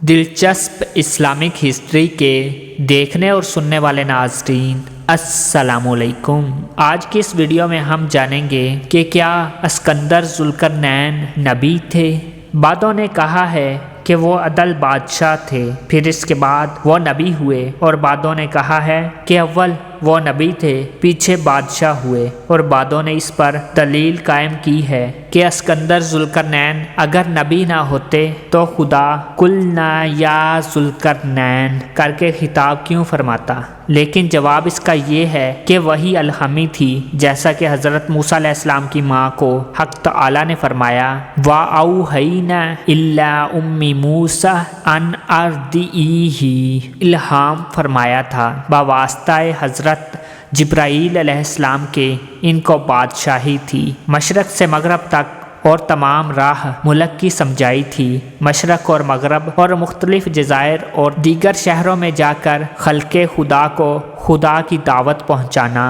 دلچسپ Islamic history کے دیکھنے اور سننے والے ناظرین السلام علیکم۔ آج کی اس ویڈیو میں ہم جانیں گے کہ کیا اسکندر ذوالقرنین نبی تھے؟ بعضوں نے کہا ہے کہ وہ عدل بادشاہ تھے، پھر اس کے بعد وہ نبی ہوئے، اور بعضوں نے کہا ہے کہ اول وہ نبی تھے پیچھے بادشاہ ہوئے، اور بعضوں نے اس پر دلیل قائم کی ہے کہ اسکندر ذوالقرنین اگر نبی نہ ہوتے تو خدا قلنا یا ذوالقرنین کر کے خطاب کیوں فرماتا؟ لیکن جواب اس کا یہ ہے کہ وہی الہامی تھی، جیسا کہ حضرت موسیٰ علیہ السلام کی ماں کو حق تعالی نے فرمایا وَأَوْحَيْنَا إِلَّا أُمِّ مُوسَىٰ أَنْ أَرْضِعِيهِ، الہام فرمایا تھا بواسطہ حضرت جبرائیل علیہ السلام کے ان کو بادشاہی تھی، مشرق سے مغرب تک اور تمام راہ ملک کی سمجھائی تھی، مشرق اور مغرب اور مختلف جزائر اور دیگر شہروں میں جا کر خلق خدا کو خدا کی دعوت پہنچانا۔